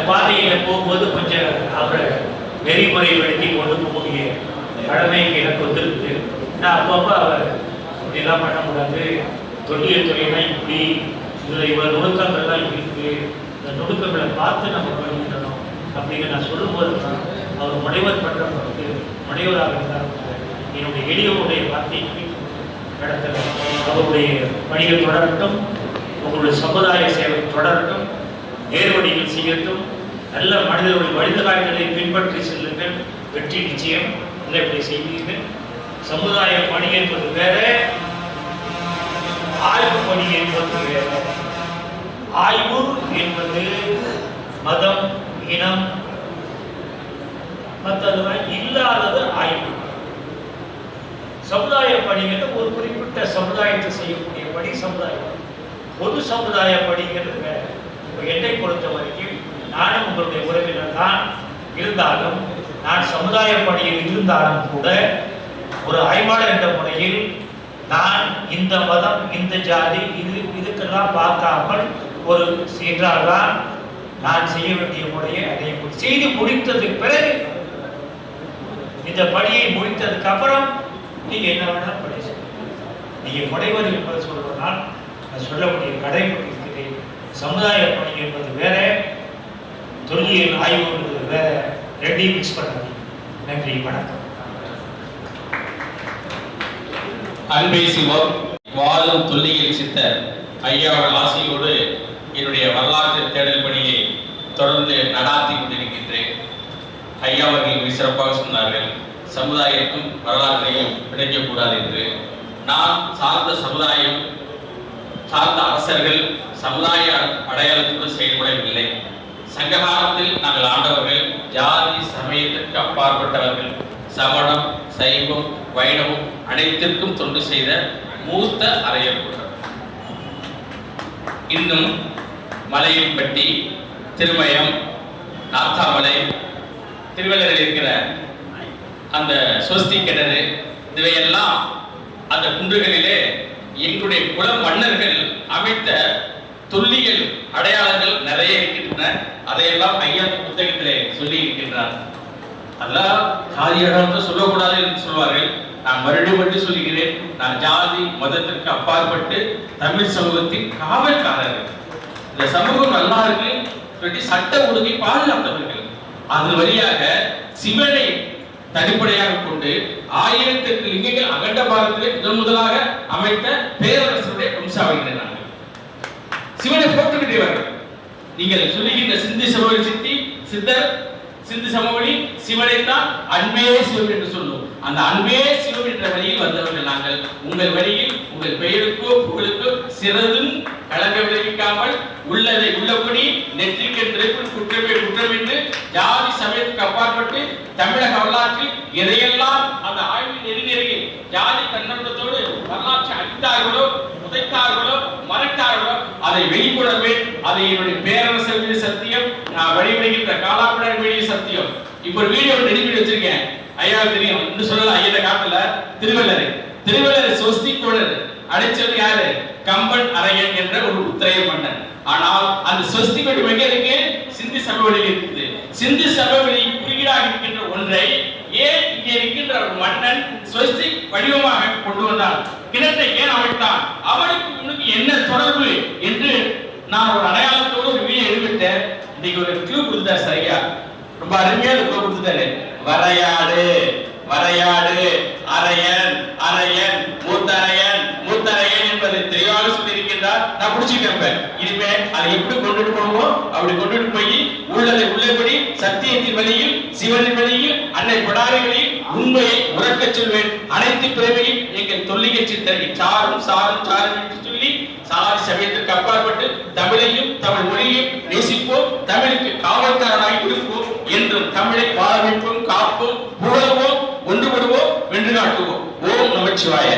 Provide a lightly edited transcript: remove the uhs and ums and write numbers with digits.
பாதையில போகும்போது கொஞ்சம் அவரை நெறிமுறைப்படுத்தி கொண்டு போகக்கூடிய கடமைக்கு எனக்கு வந்துருக்கு. நான் அப்பப்போ அவர் இப்படிலாம் பண்ண கூடாது, தொழில் துறைனா இப்படி, இதில் இவ்வளோ நுணுக்கங்கள்லாம் இருக்குது, இந்த நுணுக்கங்களை பார்த்து நம்ம பண்ணிக்கணும் அப்படின்னு நான் சொல்லும்போது தான் அவர் முனைவர் பண்றவங்களுக்கு முனைவராக இருந்தார். என்னுடைய எளியவருடைய வார்த்தைக்கு நடத்த அவருடைய பணிகள் தொடரட்டும், உங்களுடைய சமுதாய சேவை தொடரட்டும், நேர்வழிகள் செய்யட்டும், நல்ல மனிதர்களுடைய வழிகாட்டுதலை பின்பற்றி செல்லுங்கள், வெற்றி நிச்சயம். இல்லை இப்படி செய்வீர்கள். சமுதாய பணி என்பது வேற, ஆய்வு பணி என்பது வேற. ஆய்வு என்பது மதம், இனம், மற்றதுதான் இல்லாதது ஆய்வு. சமுதாய பணிகள் ஒரு குறிப்பிட்ட சமுதாயத்தை செய்யக்கூடிய பணி சமுதாயம். பொது சமுதாய பணிங்கிறது வேற. இப்போ என்னை பொறுத்த வரைக்கும் நானும் உங்களுடைய உறவினர் தான் இருந்தாலும், நான் சமுதாய பணியில் இருந்தாலும் கூட ஒரு ஆய்வாளர் என்ற முறையில் நான் இந்த மதம், இந்த ஜாதி, இதுக்கெல்லாம் பார்க்காமல் ஒரு சென்றால்தான் நான் செய்ய வேண்டிய முறையை அதை செய்து முடித்ததுக்கு பிறகு, இந்த பணியை முடித்ததுக்கு அப்புறம் நீங்க என்ன வேணாலும் பணி செய்யணும். நீங்க முனைவர் என்பது சொல்வதனால் நான் சொல்லக்கூடிய கடைபிடிக்கிறேன். சமுதாய பணி என்பது வேற, தொல்லியல் ஆய்வு என்பது வேற. ரெண்டையும் மிக்ஸ் பண்ணாதீங்க. நன்றி, வணக்கம். அன்பே சிவம் வாழும் தொல்லியல் சித்தர் ஐயாவின் ஆசையோடு என்னுடைய வரலாற்று தேடல் பணியை தொடர்ந்து நடாத்தி கொண்டிருக்கின்றேன். ஐயா அவர்கள் மிக சிறப்பாக சொன்னார்கள், சமுதாயத்தும் வரலாற்றையும் பிணைக்கக்கூடாது என்று. நான் சார்ந்த சமுதாயம் சார்ந்த அரசர்கள் சமுதாய அடையாளத்தோடு செயல்படவில்லை. சங்ககாலத்தில் நாங்கள் ஆண்டவர்கள் ஜாதி சமயத்திற்கு அப்பாற்பட்டவர்கள், சமணம், சைவம், வைணவம் அனைத்திற்கும் தொண்டு செய்த மூத்த அரையர் கூட்டம். இன்னும் மலையன்பட்டி, திருமயம், நாத்தாமலை, திருவள்ளரில் இருக்கிற அந்த சொஸ்தி கிணறு, இவையெல்லாம் அந்த குன்றுகளிலே எங்களுடைய குல மன்னர்கள் அமைத்த தொல்லியல் அடையாளங்கள் நிறைய இருக்கின்றன. அதையெல்லாம் ஐயா புத்தகத்திலே சொல்லி இருக்கின்றார். அதெல்லாம் ஜாதி அடையாளத்தை சொல்லக்கூடாது என்று சொல்வார்கள். நான் மறுபடியும் சொல்லுகிறேன், நான் ஜாதி மதத்திற்கு அப்பாற்பட்டு தமிழ் சமூகத்தின் காவல்காரர்கள். இந்த சமூகம் நல்லா இருக்கு சொல்லி சட்ட ஒழுங்கை பாதுகாத்தவர்கள். அதன் வழியாக சிவனை தனிப்படையாக கொண்டு 1008 லிங்கங்கள் அகண்ட பாரதத்திலே முதலாக அமைத்த பேரரசருடைய வம்சாவளியினர் நாங்கள். சிவனை போற்றுகின்றவர்கள். நீங்கள் சொல்லுகின்ற சிந்தி சமவெளி சித்தி சித்தர் சிந்து சமவெளி சிவனைத்தான் அன்பே சிவம் என்று சொல்லுவோம். அந்த அன்பே சிவம் என்ற வழியில் வந்தவர்கள் நாங்கள். உங்கள் வழியில் உங்கள் பெயருக்கோ புகழுக்கோ சிறதும் கலங்க விளைவிக்காமல் உள்ளதை உள்ளபடி நெற்றிக்கண் திரைக்குள் குற்றமே குற்றம் என்று ஜாதி சமயத்துக்கு அப்பாற்பட்டு தமிழக வரலாற்றில் எதையெல்லாம் அந்த ஆய்வின் நெறிநெறியில் ஜாதி கண்ணோட்டத்தோடு வரலாற்றை அழித்தார்களோ, உதைத்தார்களோ, மறைத்தார்களோ அதை வெளிக்கொணர்வே. அதை என்னுடைய பேரரசர் மீது சத்தியம், நான் வழிபடுகின்ற காலாப்படர் மீது சத்தியம். இப்போ ஒரு வீடியோ ரெடி வச்சிருக்கேன். ஐயா தெரியும் இன்னும் சொல்லல, ஐயா காட்டல. திருவள்ளரை சொஸ்தி கோடர் அடைச்சது யாரு? கம்பன் அரையன் என்ற ஒரு உத்திரைய மன்னன். ஆனால் அந்த சொஸ்தி கொடி எங்க இருக்கு? சிந்து சமவெளியில் இருக்குது. சிந்து சமவெளி குறியீடாக இருக்கின்ற ஒன்றை ஏன் இங்கே இருக்கின்ற ஒரு மன்னன் சொஸ்தி வடிவமாக கொண்டு வந்தான்? கிணற்றை ஏன் அமைத்தான்? அவனுக்கு இவனுக்கு என்ன தொடர்பு என்று நான் ஒரு அடையாளத்தோடு ஒரு வீடியோ எடுத்துட்டேன். இன்னைக்கு ஒரு கிளூ கொடுத்தாரு. சரியா ரொம்ப அருமையான கிளூ கொடுத்துட்டாரு. வரையாடு வரையாடு அரையன் அரையன் மூத்தரையன் மூத்தரையன் என்பதை தெளிவாக சொல்லியிருக்கின்றார். நான் பிடிச்சிருக்கேன். இனிமே அதை எப்படி கொண்டுட்டு போவோம் அப்படி கொண்டுட்டு போய் உள்ளதை உள்ளபடி சத்தியத்தின் வழியில் சிவனின் வழியில் அன்னை படாரிகளில் உண்மையை உறக்க சொல்வேன். அனைத்து பிறவையும் எங்கள் தொல்லிகை சித்தரை சாரும் சாரும் சாரும் என்று சொல்லி சாதி சமயத்திற்கு அப்பாற்பட்டு தமிழையும் தமிழ் மொழியையும் நேசிப்போம். தமிழுக்கு காவல்காரனாய் இருப்போம். என்றும் தமிழை வாழ வைப்போம், காப்போம், புகழ்வோம், ஒன்றுபடுவோம், வென்று காட்டுவோம். ஓம் நமச்சிவாய.